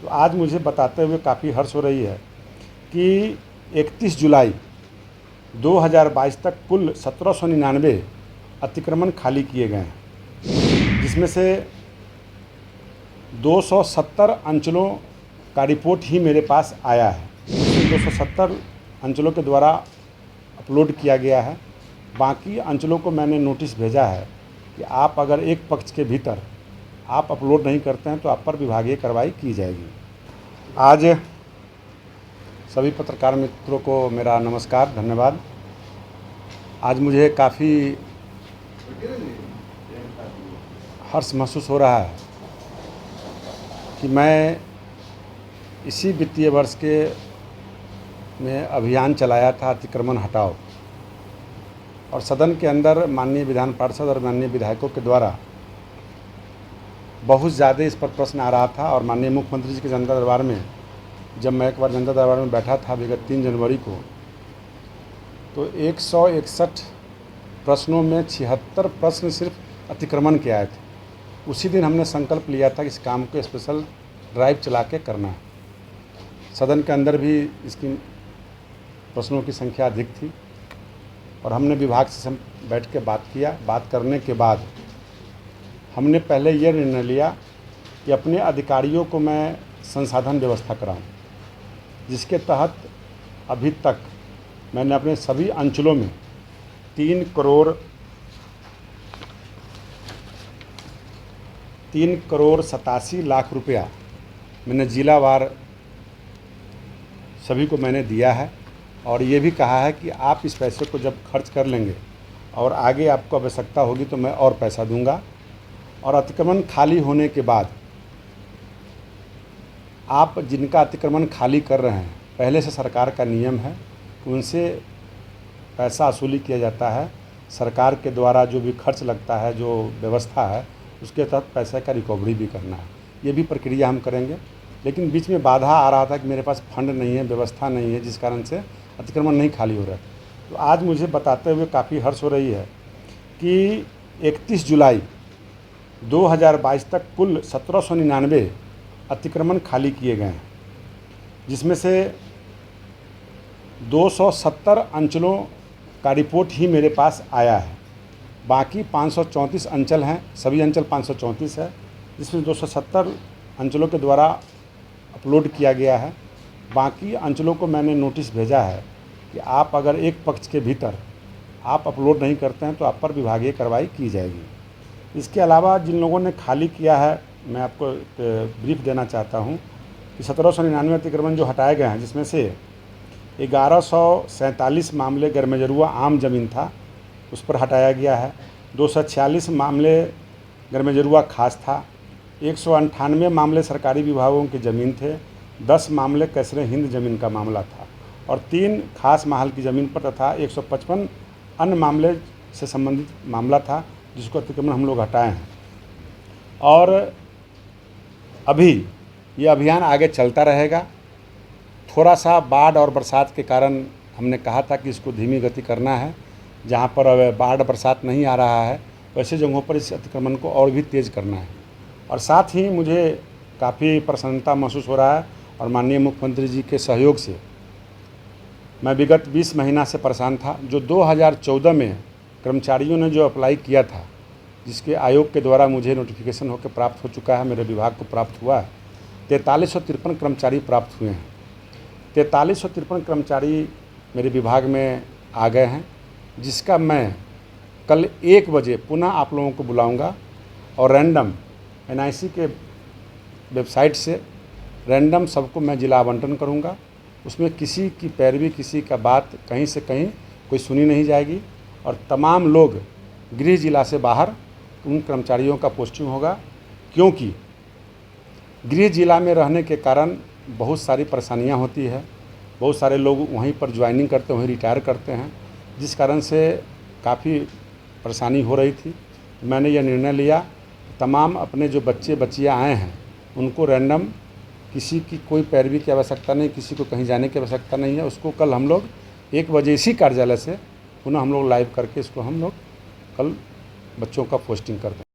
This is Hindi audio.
तो आज मुझे बताते हुए काफ़ी हर्ष हो रही है कि 31 जुलाई 2022 तक कुल 1799 अतिक्रमण खाली किए गए हैं, जिसमें से 270 अंचलों का रिपोर्ट ही मेरे पास आया है। 270 अंचलों के द्वारा अपलोड किया गया है। बाकी अंचलों को मैंने नोटिस भेजा है कि आप अगर एक पक्ष के भीतर आप अपलोड नहीं करते हैं तो आप पर विभागीय कार्रवाई की जाएगी। आज सभी पत्रकार मित्रों को मेरा नमस्कार, धन्यवाद। आज मुझे काफ़ी हर्ष महसूस हो रहा है कि मैं इसी वित्तीय वर्ष के में अभियान चलाया था अतिक्रमण हटाओ, और सदन के अंदर माननीय विधान पार्षद और माननीय विधायकों के द्वारा बहुत ज़्यादा इस पर प्रश्न आ रहा था। और माननीय मुख्यमंत्री जी के जनता दरबार में जब मैं एक बार जनता दरबार में बैठा था विगत 3 जनवरी को, तो 161 प्रश्नों में 76 प्रश्न सिर्फ अतिक्रमण के आए थे। उसी दिन हमने संकल्प लिया था कि इस काम को स्पेशल ड्राइव चला के करना है। सदन के अंदर भी इसकी प्रश्नों की संख्या अधिक थी और हमने विभाग से बैठ के बात किया। बात करने के बाद हमने पहले ये निर्णय लिया कि अपने अधिकारियों को मैं संसाधन व्यवस्था कराऊं, जिसके तहत अभी तक मैंने अपने सभी अंचलों में 3 करोड़ 87 लाख रुपया मैंने जिलावार सभी को मैंने दिया है। और ये भी कहा है कि आप इस पैसे को जब खर्च कर लेंगे और आगे आपको आवश्यकता होगी तो मैं और पैसा दूंगा। और अतिक्रमण खाली होने के बाद आप जिनका अतिक्रमण खाली कर रहे हैं, पहले से सरकार का नियम है कि उनसे पैसा वसूली किया जाता है। सरकार के द्वारा जो भी खर्च लगता है, जो व्यवस्था है, उसके तहत पैसे का रिकवरी भी करना है। ये भी प्रक्रिया हम करेंगे। लेकिन बीच में बाधा आ रहा था कि मेरे पास फंड नहीं है, व्यवस्था नहीं है, जिस कारण से अतिक्रमण नहीं खाली हो रहा है। तो आज मुझे बताते हुए काफ़ी हर्ष हो रही है कि 31 जुलाई 2022 तक कुल 1799 अतिक्रमण खाली किए गए हैं, जिसमें से 270 अंचलों का रिपोर्ट ही मेरे पास आया है। बाकी 534 अंचल हैं, सभी अंचल 534 है, जिसमें 270 अंचलों के द्वारा अपलोड किया गया है। बाकी अंचलों को मैंने नोटिस भेजा है कि आप अगर एक पक्ष के भीतर आप अपलोड नहीं करते हैं तो आप पर विभागीय कार्रवाई की जाएगी। इसके अलावा जिन लोगों ने खाली किया है, मैं आपको ब्रीफ देना चाहता हूं कि 1799 अतिक्रमण जो हटाए गए हैं, जिसमें से 1147 मामले गरमेजरुआ आम ज़मीन था, उस पर हटाया गया है। 246 मामले गरमेजरुआ खास था। 198 मामले सरकारी विभागों की ज़मीन थे। 10 मामले कैसरे हिंद ज़मीन का मामला था और 3 खास महल की ज़मीन पर तथा 155 अन्य मामले से संबंधित मामला था, जिसको अतिक्रमण हम लोग हटाए हैं। और अभी ये अभियान आगे चलता रहेगा। थोड़ा सा बाढ़ और बरसात के कारण हमने कहा था कि इसको धीमी गति करना है। जहाँ पर अब बाढ़ बरसात नहीं आ रहा है, वैसे जगहों पर इस अतिक्रमण को और भी तेज़ करना है। और साथ ही मुझे काफ़ी प्रसन्नता महसूस हो रहा है और माननीय मुख्यमंत्री जी के सहयोग से मैं विगत 20 महीना से परेशान था। जो 2014 में कर्मचारियों ने जो अप्लाई किया था, जिसके आयोग के द्वारा मुझे नोटिफिकेशन होकर प्राप्त हो चुका है, मेरे विभाग को प्राप्त हुआ है, 4353 कर्मचारी प्राप्त हुए हैं। 4353 कर्मचारी मेरे विभाग में आ गए हैं, जिसका मैं कल 1 बजे पुनः आप लोगों को बुलाऊंगा और रैंडम NIC के वेबसाइट से रैंडम सबको मैं जिला आवंटन करूंगा। उसमें किसी की पैरवी, किसी का बात कहीं से कहीं कोई सुनी नहीं जाएगी और तमाम लोग गृह जिला से बाहर उन कर्मचारियों का पोस्टिंग होगा, क्योंकि गृह जिला में रहने के कारण बहुत सारी परेशानियां होती है। बहुत सारे लोग वहीं पर ज्वाइनिंग करते हैं, वहीं रिटायर करते हैं, जिस कारण से काफ़ी परेशानी हो रही थी। मैंने यह निर्णय लिया, तमाम अपने जो बच्चे बच्चियाँ आए हैं उनको रैंडम, किसी की कोई पैरवी की आवश्यकता नहीं, किसी को कहीं जाने की आवश्यकता नहीं है। उसको कल हम लोग 1 बजे इसी कार्यालय से पुनः हम लोग लाइव करके इसको हम लोग कल बच्चों का पोस्टिंग कर दें।